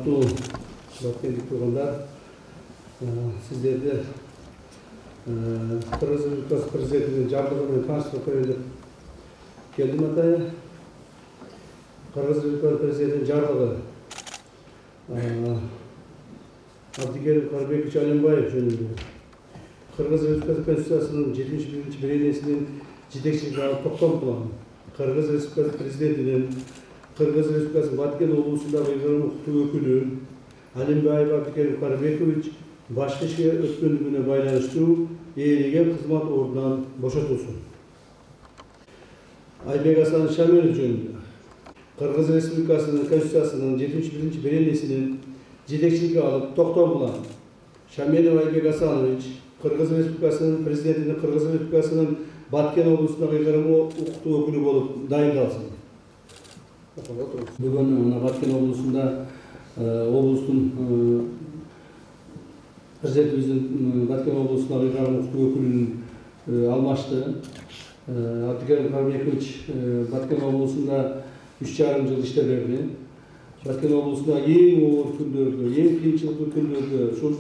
урматтуу Баткендик тургундар, сиздерди Кыргыз Республикасы президентинин жарлыгы менен тааныштырып коеюн деп келдим атайын. Кыргыз Республикасы президентинин жарлыгы Абдикерим Карбекович Алимбаев жөнүндө Кыргыз Республикасы Конституциясынын 71 беренесинин жетекчилиги алып токтом кылган. Кыргыз Республикасы президентинин Кыргыз Республикасы Баткен облусундагы ыйгарым укуктуу өкүлү Алимбаев Абдикерим Карбекович башкы ишке өткөндүгүнө байланыштуу ээлеген кызмат ордунан бошотулсун. Айбек Асан Шаменов жөнүндө Кыргыз Республикасынын Конституциясынын 71 беренесинин жетекчилиги алып токтом кылган. Шаменов Айбек Асанович Кыргыз Республикасынын президентинин Кыргыз Республикасынын Баткен облусундагы ыйгарым укуктуу өкүлү болуп дайындалсын. Бүгін Баткен облысында облыстың президентіміздің Баткен облысында ыйгарым укуктуу өкүлүн алмашты. Абдикерим Карбекович Баткен облысында 3,5 жыл иштеп берди. Баткен облысында эң оор күндөрдө, эң кыйынчылыктуу күндөрдө ушул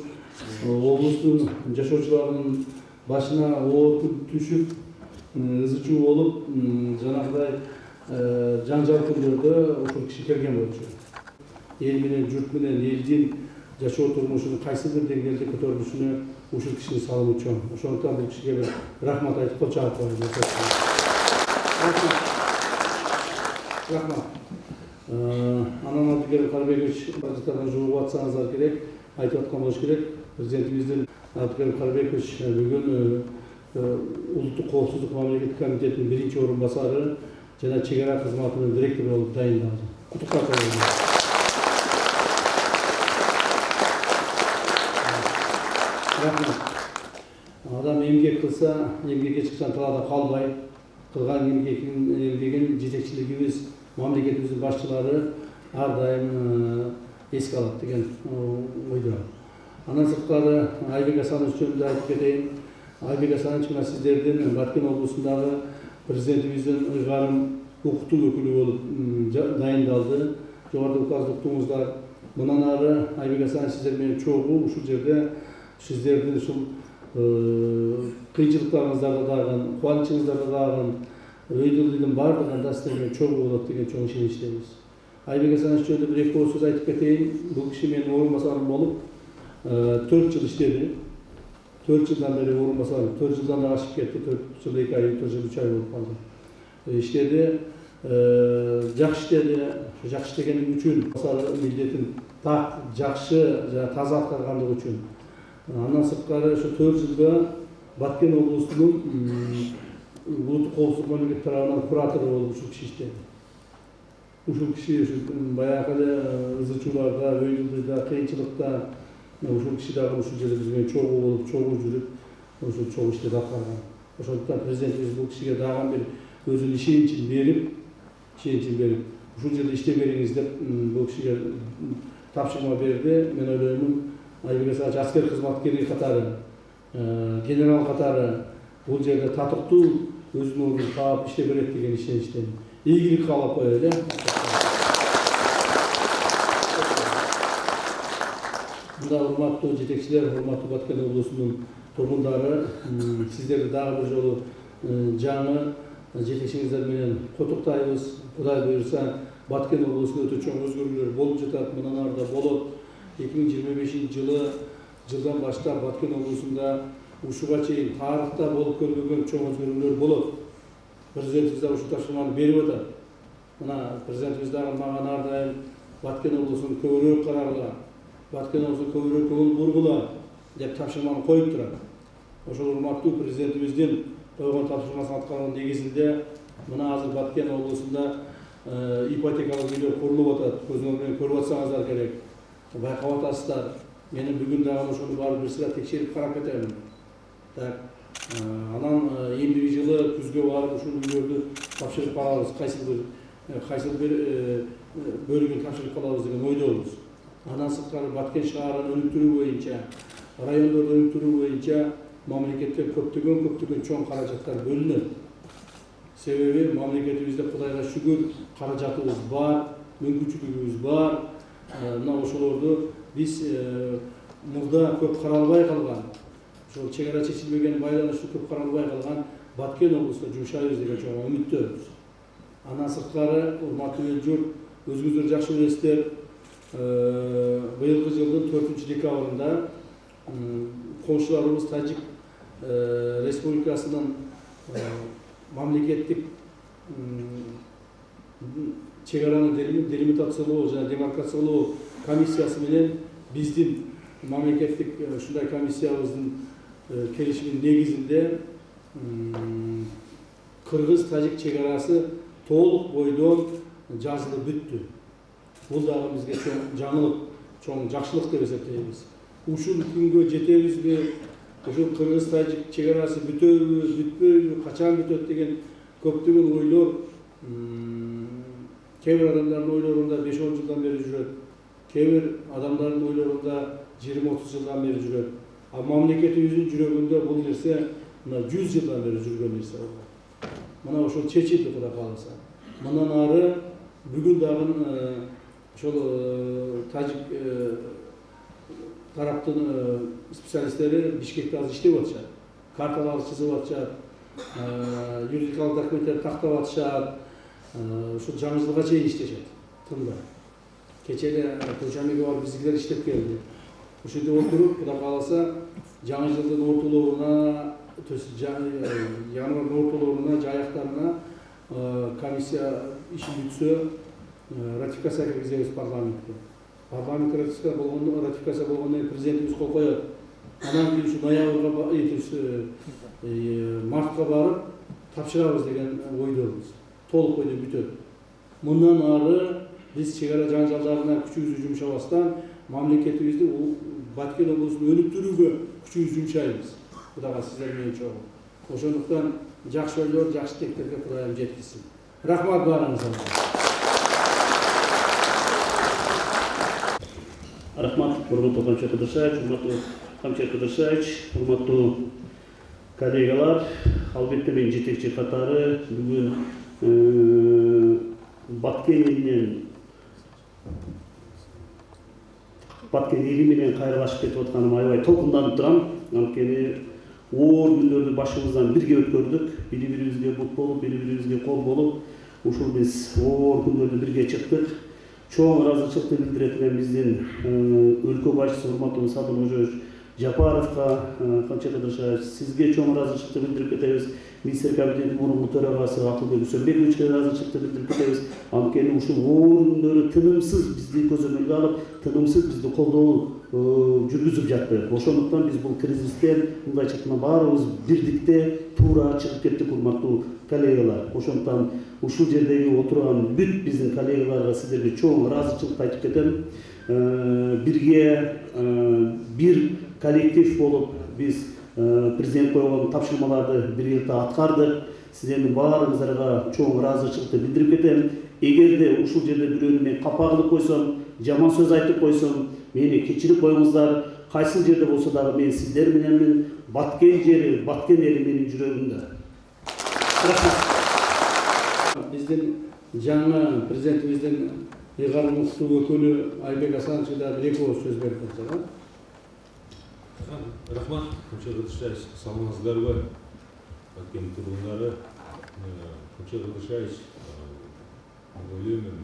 облустун жашоочуларынын башына оор күн түшүп, ызы чуу болуп, жанагыдай жаңжал күндөрдө ушул киши келген болчу. Эл менен, журт менен, элдин жашоо турмушунун кайсы бир деңгээлде көтөрүлүшүнө ушул кишинин салымы чоң. Ошондуктан бул кишиге бир рахмат айтып кол чаап коеюн. Рахмат. Анан Абдикерим Карбекович бардыктардан жугуп атсаңыздар керек, айтып аткан болуш керек. Президентибиздин Абдикерим Карбекович бүгүн Улуттук коопсуздук мамлекеттик комитетинин биринчи орун басары жана чегара кызматынын директору болуп дайындалды. Куттуктап коеюн. Адам эмгек кылса, эмгекке чыккан талаада калбай, кылган эмгегин жетекчилигибиз, мамлекетибиздин башчылары ар дайым эске алат деген ойдо. Андан сырткары Айбек Асанович жөнүндө айтып кетейин. Айбек Асанович мына сиздердин Баткен облусундагы президентибиздин ыйгарым укуктуу өкүлү болуп дайындалды. Жогоруда указды уктуңуздар. Мындан ары Айбек Асанович сиздер менен чогуу ушул жерде сиздердин ушул кыйынчылыктарыңыздарды дагы, кубанычыңыздарды дагы өйдөлдүдүн баардыгын да сиздер менен чогуу болот деген чоң ишеничтебиз. Айбек Асанович жөнүндө бир эки оор сөз айтып кетейин. Бул киши менин орун басарым болуп 4 жыл иштеди. 4 жылдан бери орун басарым, 4 жылдан да ашып кетти. 4 жыл 2 ай, 4 жыл 3 ай болуп калды. Иштеди, жакшы иштеди. Жакшы иштегендиги үчүн басары милдетин так, жакшы жана таза аткаргандыгы үчүн. Андан сырткары ошо 4 жылда Баткен облусунун улуттук коопсуздук мамлекеттик тарабынан куратору болуп ушул киши иштеди. Ушул киши баягы эле ызы чууларда, өйдөлдүдө, кыйынчылыкта ушул киши дагы ушул жерде биз менен чогуу болуп, чогуу жүрүп, ушул чогуу иштерди аткарган. Ошондуктан президентибиз бул кишиге дагы бир өзүнүн ишеничин берип, ушул жерде иштей бериңиз деп бул кишиге тапшырма берди. Мен ойлоймун, Айбек Асанович аскер кызматкери катары, генерал катары бул жерде татыктуу өзүнүн ордун таап иштей берет деген ишеничтемин. Ийгилик каалап коелу. Мында урматтуу жетекчилер, урматтуу Баткен облусунун тургундары, сиздерди дагы бир жолу жаңы жетекчиңиздер менен куттуктайбыз. Кудай буйрса, Баткен облусунда өтө чоң өзгөрүүлөр болуп жатат, мындан ары да болот. 2025 жылдан баштап Баткен облусунда ушуга чейин тарыхта болуп көрбөгөн чоң өзгөрүүлөр болот. Президентибиз да ушул тапшырманы берип атат. Мына президентибиз дагы мага ар дайым Баткен облусун көбүрөөк карагыла, Баткен облусун көбүрөөк көңүл бургула деп тапшырманы коюп турат. Ошол урматтуу президентибиздин койгон тапшырмасын аткарган негизинде мына азыр Баткен облусунда ипотекалык үйлөр курулуп атат. Көзүңөр менен көрүп атсаңыздар керек. Байкап атасыздар. Менин бүгүн дагы ошону барып бир сыйра текшерип карап кетемин. Так. Анан эмдиги жылы күзгө барып ушул үйлөрдү тапшырып калабыз. Кайсы бир бөлүгүн тапшырып калабыз деген ойдобуз. Андан сырткары Баткен шаарын өнүктүрүү боюнча, райондорду өнүктүрүү боюнча мамлекеттен көптөгөн чоң каражаттар бөлүнөт. Себеби мамлекетибизде Кудайга шүгүр каражатыбыз бар, мүмкүнчүлүгүбүз бар. мына ошолорду биз мурда көп каралбай калган, ошол чек ара чечилбеген байланыштуу көп каралбай калган Баткен облусуна жумшайбыз деген чоң үмүттөбүз. Андан сырткары, урматтуу эл журт, өзүңүздөр жакшы билесиздер, быйылкы жылдын 4-декабрында коңшуларыбыз Тажик Республикасынын мамлекеттик чек араны делимитациялоо жана демаркациялоо комиссиясы менен биздин мамлекеттик ушундай комиссиябыздын келишиминин негизинде Кыргыз-Тажик чек арасы толук бойдон жазылып бүттү. Бул дагы бизге чоң жаңылык, чоң жакшылык деп эсептейбиз. Ушул күнгө жетебизби, ушул Кыргыз-Тажик чек арасы бүтөбү, бүтпөйбү, качан бүтөт деген көптөгөн ойлор кээ бир адамдардын ойлорунда 5-10 жылдан бери жүрөт. Кээ бир адамдардын ойлорунда 20-30 жылдан бери жүрөт. А мамлекетибиздин жүрөгүндө бул нерсе 100 жылдан бери жүргөн нерсе болот. Мына ошол чечилди Кудай кааласа. Мындан ары бүгүн дагы ошол Тажик тараптын специалисттери Бишкекте азыр иштеп атышат. Карталар чызып атышат, юридикалык документтер тактап атышат. Ушул жаңы жылга чейин иштешет. Тынбай. Кече эле Кылчамиге барып биздикилер иштеп келди. Ушул жерде отуруп, Кудай кааласа, жаңы жылдын ортолоруна, январдын ортолоруна, жаяктарына комиссия иши бүтсө, ратификация киргизебиз парламентке. Парламент ратификация болгондон кийин президентибиз кол коёт. Анан кийин ушу ноябрга, мартка барып тапшырабыз деген ойдобуз. Толук бойдон бүтөт. Мындан ары биз чек ара жаңжалдарына күчүбүздү жумшабастан мамлекетибизди Баткен облусун өнүктүрүүгө күчүбүздү жумшайбыз. Кудайга сиздер менен чогуу. Ошондуктан жакшы ойлор, жакшы тектерге Кудайым жеткизсин. Рахмат баарыңызга. Рахмат, урматтуу Камчы Кыдыршаевич, урматтуу Камчы Кыдыршаевич, урматтуу коллегалар, албетте мен жетекчи катары бүгүн Баткен эли менен кайрылашып кетип атканым аябай толкунданып турам. Анткени оор күндөрдү башыбыздан бирге өткөрдүк. Бири-бирибизге бут болуп, бири-бирибизге кол болуп, ушул биз оор күндөрдү бирге чыктык. Чоң ыраазычылыкты билдирет элем биздин өлкө башчысы урматтуу Садыр Кожоевич Жапаровго, Камчы Кыдыршаевич, сизге чоң ыраазычылыкты билдирип кетебиз. Министр кабинетинин мурунку төрагасы Акылбек Үсөнбековичке ыраазычылыкты билдирип кетебиз. Анткени ушул оор күндөрү тынымсыз бизди көзөмөлгө алып, тынымсыз бизди колдоо жүргүзүп жатты. Ошондуктан биз бул кризистен мындай чыкканда баарыбыз бирдикте туура чыгып кеттик, урматтуу коллегалар. Ошондуктан ушул жердеги отурган бүт биздин коллегаларга сиздерге чоң ыраазычылык айтып кетем. Бирге бир коллектив болуп биз президент койгон тапшырмаларды биргеликте аткардык. Сиздердин баарыңыздарга чоң ыраазычылыкты билдирип кетем. Эгерде ушул жерде бирөөнү мен капа кылып койсом, жаман сөз айтып койсом, мени кечирип коюңуздар. Кайсыл жерде болсо дагы мен сиздер мененмин. Баткен жери, Баткен эли менин жүрөгүмдө. Рахмат. Биздин жаңы президентибиздин ыйгарым укуктуу өкүлү Айбек Асанович да бир эки ооз сөз берип атса. Рахмат, Камчы Кыдыршаевич, саламатсыздарбы? Баткен тургундары, Камчы Кыдыршаевич, ойлоймун,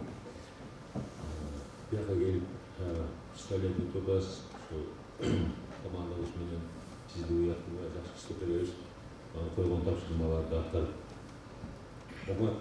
бияка келип представление турасыз, командабыз менен сизди уяктыга жакшы иштеп беребиз. Койгон тапшырмаларды аткарып. Рахмат.